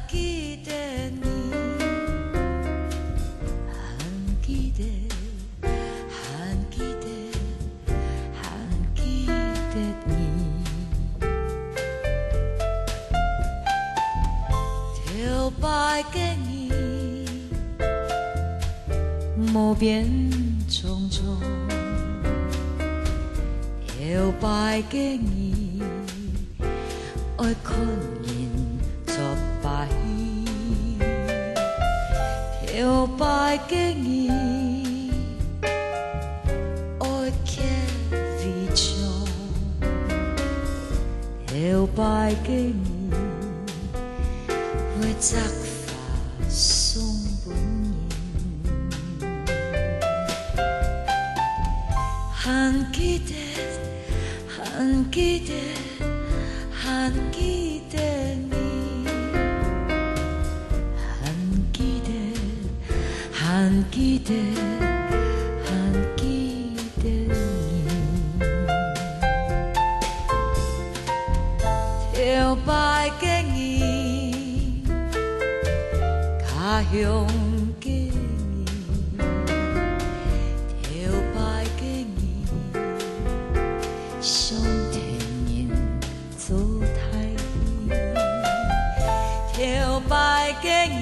记得你，还记得，还记得，还记得你。跳摆给你，无边匆匆。跳摆给你，爱看人作摆。跳摆给你，爱客飞翔。跳摆给你，会摘花送本人。还记得。还记得，还记得你，还记得，还记得，还记得你。跳摆给你，家乡给你，跳摆给你。上天人做太医，跳摆给你，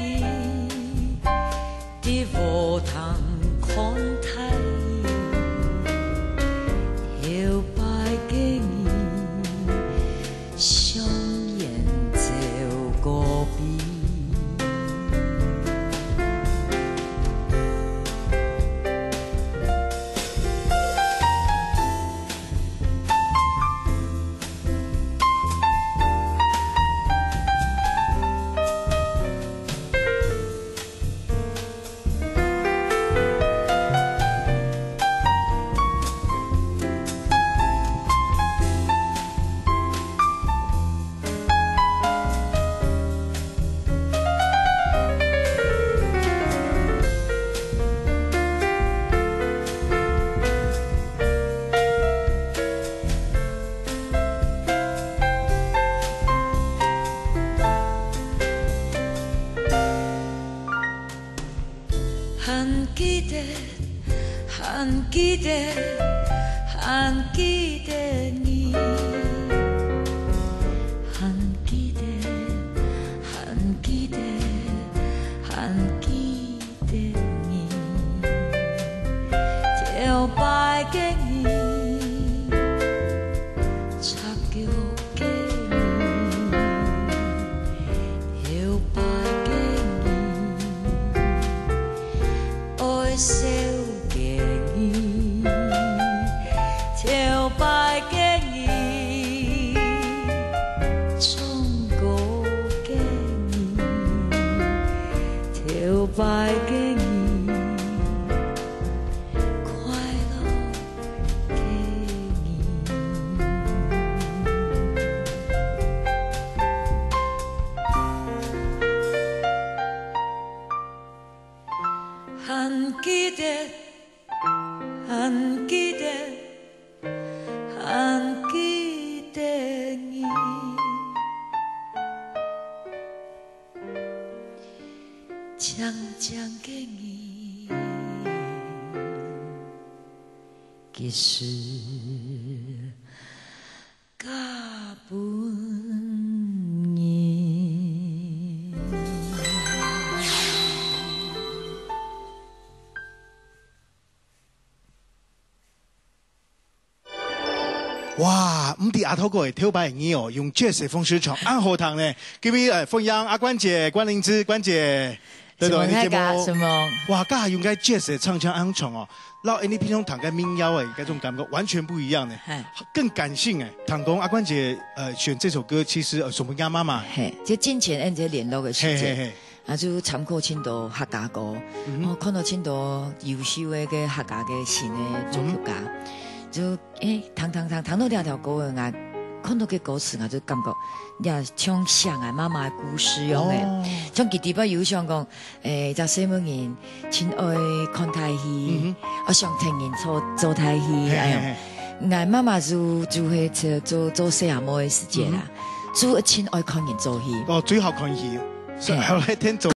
伫无通看太医，跳摆给你，上演奏歌比。还记得，还记得，还记得你，还记得，还记得，还记得你，跳摆给你，插球给你，跳摆给你。爱笑给你，跳摆给你，唱歌给你，跳摆给你，快乐给你。还记得，还记得，还记得你，将将给你，其实甲本人。哇，唔啲阿頭哥嘅跳擺嘅哦，用 jazz 嘅方式唱，啱好聽咧。各位歡迎阿關姐、關靈芝、關姐，對對，你節目。什麼？哇，家下用嘅 jazz 嘅唱腔啱唱哦，撈你平常彈嘅民謠誒，嗰種感覺完全不一樣嘅，更感性誒。唐講阿關姐選這首歌，其實什麼啱媽媽？係，即之前按這聯絡嘅時間，啊就參考很多客家歌，我看到很多優秀嘅客家嘅新嘅作曲家。就彈到條歌嘅，看到嘅歌詞，我就感覺也唱像啊媽媽嘅故事樣嘅。像佢哋不有想講，就細妹人親愛看台戲，我想聽人做台戲，哎呀，我媽媽就係做細阿妹嘅時節啦，就親愛看人做戲。哦，最好看戲。后来天走。